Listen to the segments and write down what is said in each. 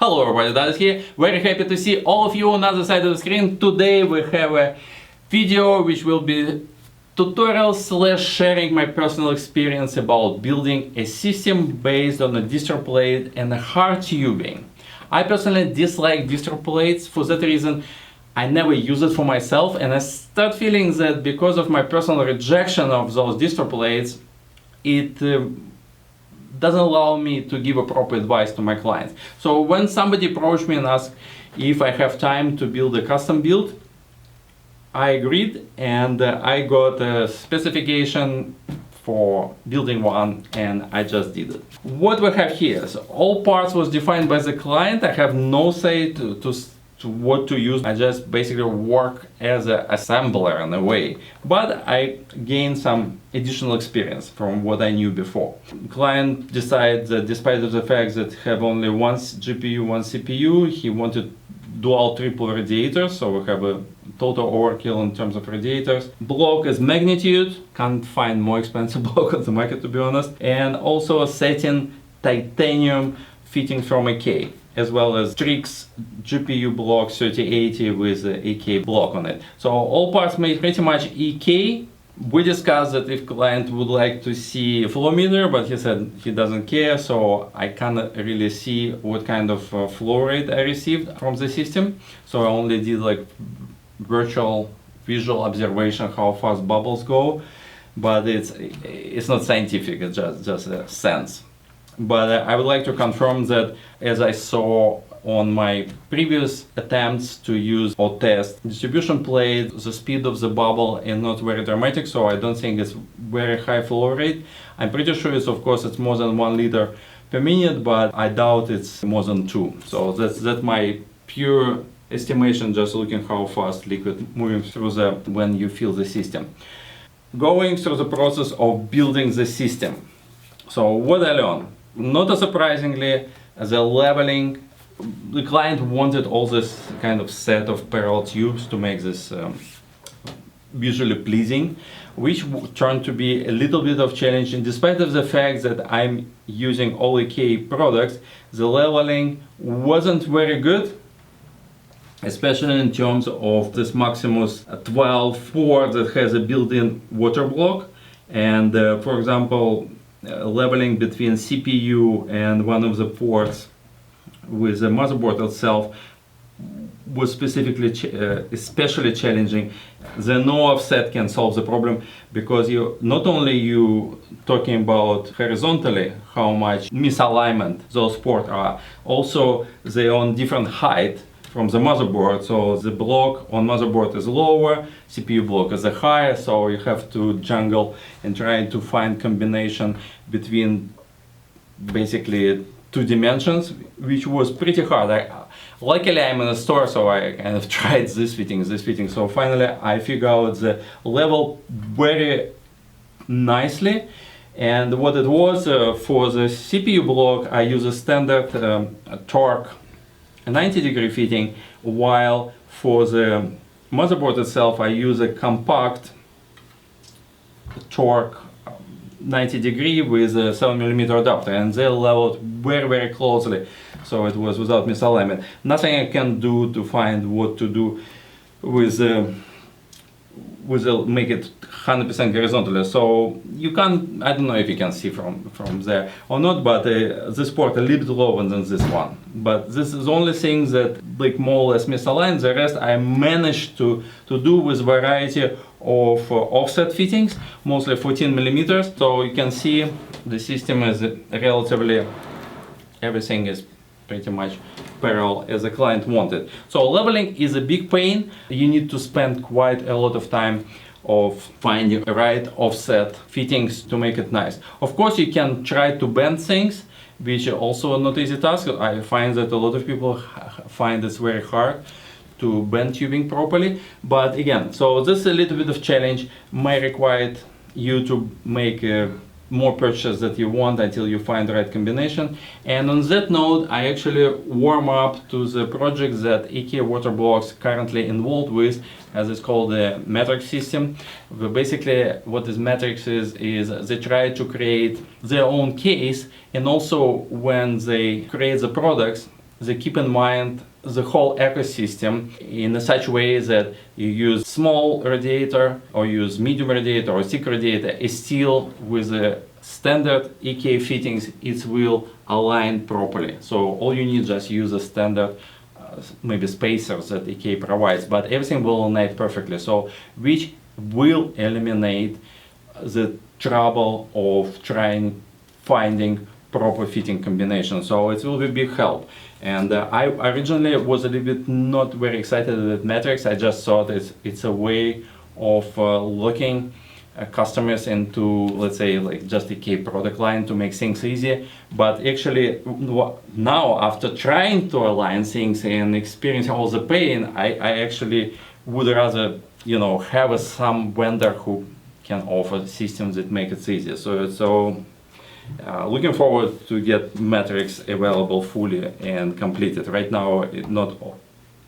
Hello everybody, that is here. Very happy to see all of you on the other side of the screen. Today we have a video which will be tutorial slash sharing my personal experience about building a system based on a distro plate and a hard tubing. I personally dislike distro plates. For that reason I never use it for myself, and I start feeling that because of my personal rejection of those distro plates, it doesn't allow me to give a proper advice to my clients. So when somebody approached me and asked if I have time to build a custom build, I agreed, and I got a specification for building one, and I just did it. What we have here, so all parts was defined by the client. I have no say to what to use. I just basically work as an assembler in a way, but I gained some additional experience from what I knew before. Client decided that despite of the fact that have only one GPU, one CPU, he wanted dual triple radiators, so we have a total overkill in terms of radiators. Block is magnitude, can't find more expensive block on the market to be honest, and also a satin titanium fitting from AK, as well as Strix GPU block 3080 with a AK block on it. So all parts made pretty much EK. We discussed that if client would like to see a flow meter, but he said he doesn't care, so I cannot really see what kind of flow rate I received from the system. So I only did like virtual visual observation how fast bubbles go, but it's not scientific, it's just a sense. But I would like to confirm that, as I saw on my previous attempts to use or test distribution plate, the speed of the bubble is not very dramatic, so I don't think it's very high flow rate. I'm pretty sure of course it's more than 1 liter per minute, but I doubt it's more than 2. So that's my pure estimation, just looking how fast liquid moving through when you fill the system. Going through the process of building the system. So what I learned? Not surprisingly, the leveling, the client wanted all this kind of set of parallel tubes to make this visually pleasing, which turned to be a little bit of challenge. And despite of the fact that I'm using all AK products, the leveling wasn't very good, especially in terms of this Maximus 12 port that has a built-in water block. And for example, leveling between CPU and one of the ports with the motherboard itself was specifically especially challenging. The no offset can solve the problem, because you not only talking about horizontally how much misalignment those ports are, also they're on different height from the motherboard, so the block on motherboard is lower, CPU block is higher, so you have to jungle and try to find combination between basically 2 dimensions, which was pretty hard. Luckily I'm in a store, so I kind of tried this fitting, so finally I figured out the level very nicely. And what it was, for the CPU block I use a standard torque 90-degree fitting, while for the motherboard itself I use a compact torque 90-degree with a 7mm adapter, and they leveled very closely, so it was without misalignment. Nothing I can do to find what to do with make it 100% horizontally. So you can, I don't know if you can see from there or not, but this port a little bit lower than this one. But this is the only thing that like more or less misaligned. The rest I managed to do with variety of offset fittings, mostly 14mm. So you can see the system is relatively, everything is pretty much parallel as the client wanted. So leveling is a big pain. You need to spend quite a lot of time of finding the right offset fittings to make it nice. Of course you can try to bend things, which is also not easy task. I find that a lot of people find it's very hard to bend tubing properly, but again, so this is a little bit of challenge, may require you to make more purchases that you want until you find the right combination. And on that note, I actually warm up to the project that AK Waterblocks currently involved with, as it's called the Matrix system. Basically, what this Matrix is they try to create their own case, and also when they create the products, they keep in mind the whole ecosystem in such a way that you use small radiator or use medium radiator or thick radiator, is still with the standard EK fittings, it will align properly. So all you need just use a standard maybe spacers that EK provides, but everything will align perfectly. So which will eliminate the trouble of finding proper fitting combination. So it will be a big help. And I originally was a little bit not very excited with Matrix. I just thought it's a way of looking customers into, let's say, like just a K product line to make things easier. But actually now, after trying to align things and experiencing all the pain, I actually would rather, you know, have some vendor who can offer systems that make it easier. So looking forward to get Matrix available fully and completed. Right now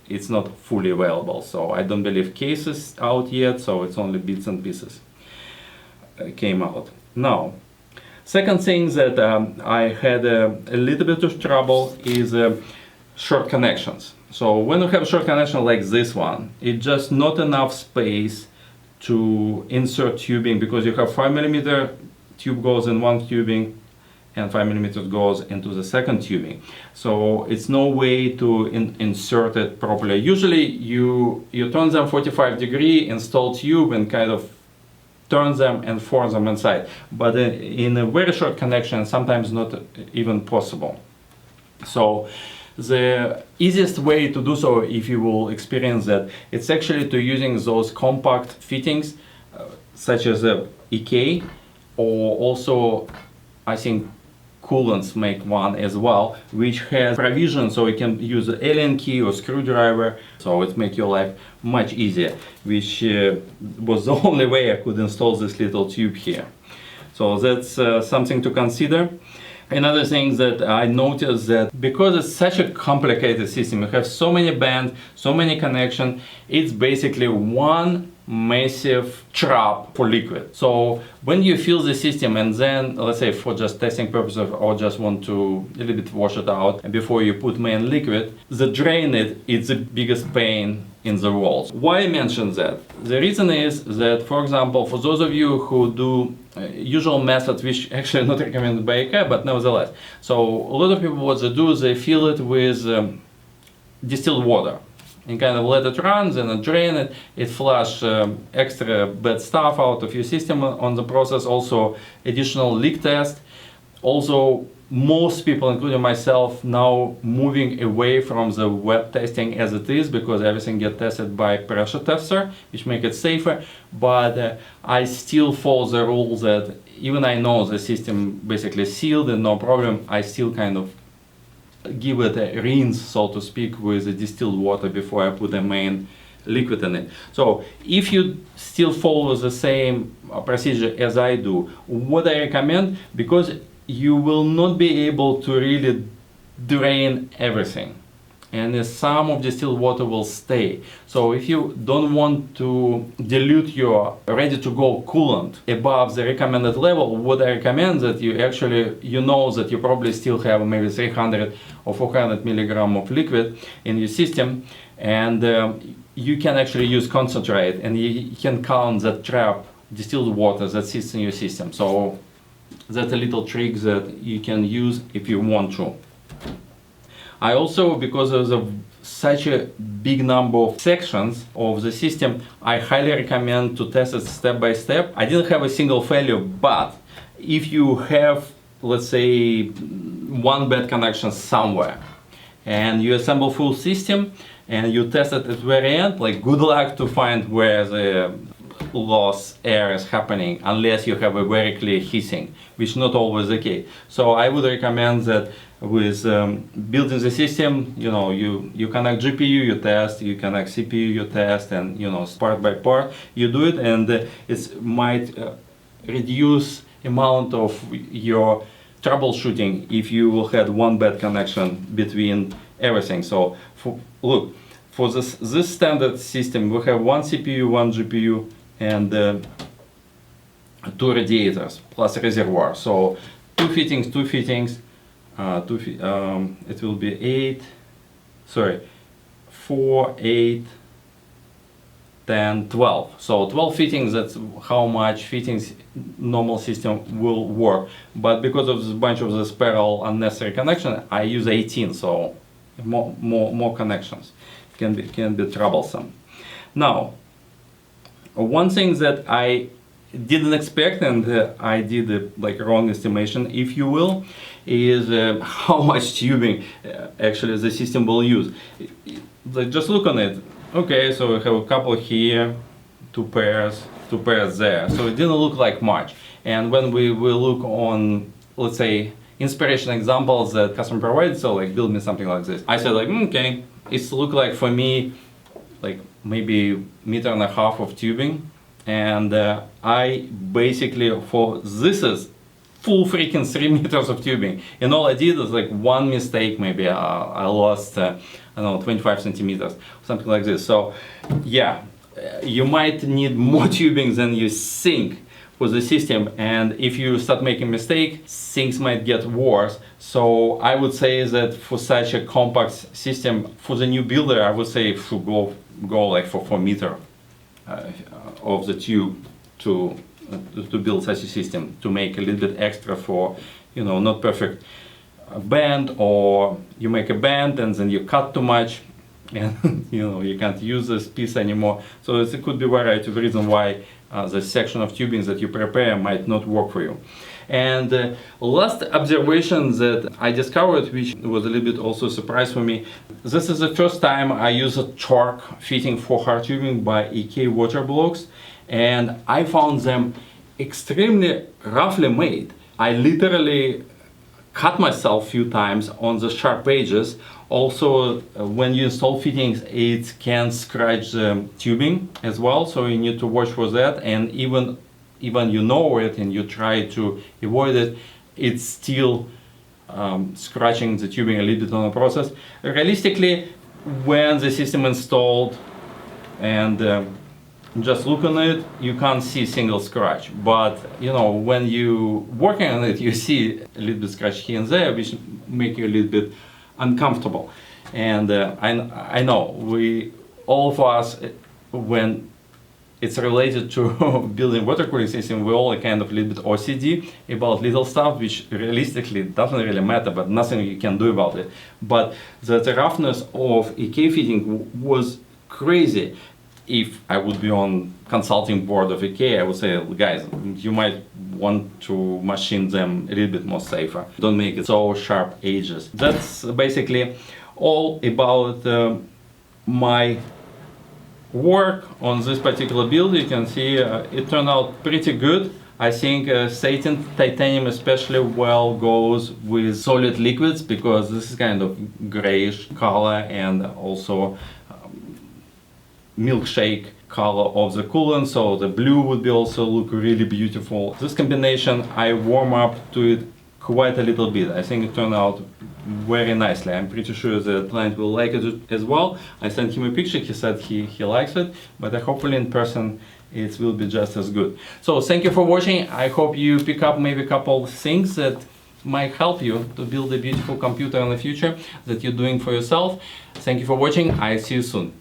it's not fully available, so I don't believe case is out yet, so it's only bits and pieces came out. Now, second thing that I had a little bit of trouble is short connections. So when you have a short connection like this one, it's just not enough space to insert tubing, because you have 5mm tube goes in one tubing and 5mm goes into the second tubing. So it's no way to insert it properly. Usually you turn them 45-degree, install tube and kind of turn them and force them inside. But in a very short connection, sometimes not even possible. So the easiest way to do so, if you will experience that, it's actually to using those compact fittings such as the EK, or also I think Coolants make one as well, which has provision so you can use an Allen key or screwdriver, so it makes your life much easier, which was the only way I could install this little tube here. So that's something to consider. Another thing that I noticed, that because it's such a complicated system, you have so many bands, so many connections, it's basically one massive trap for liquid. So when you fill the system and then, let's say for just testing purposes or just want to a little bit wash it out before you put main liquid, the drain it's the biggest pain in the world. Why I mention that? The reason is that, for example, for those of you who do usual methods, which actually not recommended by IKEA, but nevertheless. So a lot of people, what they do, they fill it with distilled water and kind of let it run, then drain it, it flush extra bad stuff out of your system on the process, also additional leak test. Also, most people, including myself, now moving away from the web testing as it is, because everything gets tested by pressure tester, which make it safer. But I still follow the rule that even I know the system basically sealed and no problem, I still kind of give it a rinse, so to speak, with the distilled water before I put the main liquid in it. So if you still follow the same procedure as I do, what I recommend, because you will not be able to really drain everything, and some of distilled water will stay. So if you don't want to dilute your ready-to-go coolant above the recommended level, what I recommend that you actually, you know that you probably still have maybe 300 or 400 milligram of liquid in your system, and you can actually use concentrate, and you can count that trap distilled water that sits in your system. So that's a little trick that you can use if you want to. I also, because of such a big number of sections of the system, I highly recommend to test it step by step. I didn't have a single failure, but if you have, let's say, one bad connection somewhere, and you assemble full system, and you test it at the very end, like, good luck to find where the loss air is happening, unless you have a very clear hissing, which not always the case. So I would recommend that with building the system, you know, you connect GPU, you test, you connect CPU, you test, and, you know, part by part you do it, and it might reduce amount of your troubleshooting if you will have one bad connection between everything. So look, for this standard system, we have one CPU, one GPU, and two radiators plus reservoir. So two fittings, it will be 8, sorry, 4, 8, 10, 12. So 12 fittings, that's how much fittings normal system will work. But because of this bunch of this parallel unnecessary connection, I use 18, so more connections. Can be troublesome. Now, one thing that I didn't expect, and I did like wrong estimation, if you will, is how much tubing actually the system will use. Like, just look on it. Okay, so we have a couple here, two pairs there. So it didn't look like much. And when we will look on, let's say, inspiration examples that customer provided, so like build me something like this, I said like, okay, it's look like for me like maybe 1.5 meters of tubing, and I basically, for this is full freaking 3 meters of tubing, and all I did is like one mistake, maybe I lost I don't know, 25 centimeters, something like this. So yeah, you might need more tubing than you think for the system, and if you start making mistake, things might get worse. So I would say that for such a compact system, for the new builder, I would say should go like for 4 meters of the tube to build such a system, to make a little bit extra for, you know, not perfect band, or you make a band and then you cut too much and you know you can't use this piece anymore. So it could be a variety of reasons why the section of tubing that you prepare might not work for you. And last observation that I discovered, which was a little bit also a surprise for me, this is the first time I use a torque fitting for hard tubing by EK water blocks, and I found them extremely roughly made. I literally cut myself a few times on the sharp edges. Also, when you install fittings, it can scratch the tubing as well, so you need to watch for that. And even you know it and you try to avoid it, it's still scratching the tubing a little bit on the process. Realistically, when the system installed and just look on it, you can't see a single scratch. But you know, when you working on it, you see a little bit scratch here and there, which make you a little bit uncomfortable. And I know all of us, when it's related to building water cooling system, we all kind of a little bit OCD about little stuff, which realistically doesn't really matter, but nothing you can do about it. But the roughness of EK fitting was crazy. If I would be on consulting board of EK, I would say, guys, you might want to machine them a little bit more safer. Don't make it so sharp edges. That's basically all about my work on this particular build. You can see it turned out pretty good. I think satin titanium especially well goes with solid liquids, because this is kind of grayish color and also milkshake color of the coolant, so the blue would be also look really beautiful. This combination, I warm up to it quite a little bit. I think it turned out very nicely. I'm pretty sure the client will like it as well. I sent him a picture, he said he likes it, but hopefully in person it will be just as good. So thank you for watching. I hope you pick up maybe a couple things that might help you to build a beautiful computer in the future that you're doing for yourself. Thank you for watching. I see you soon.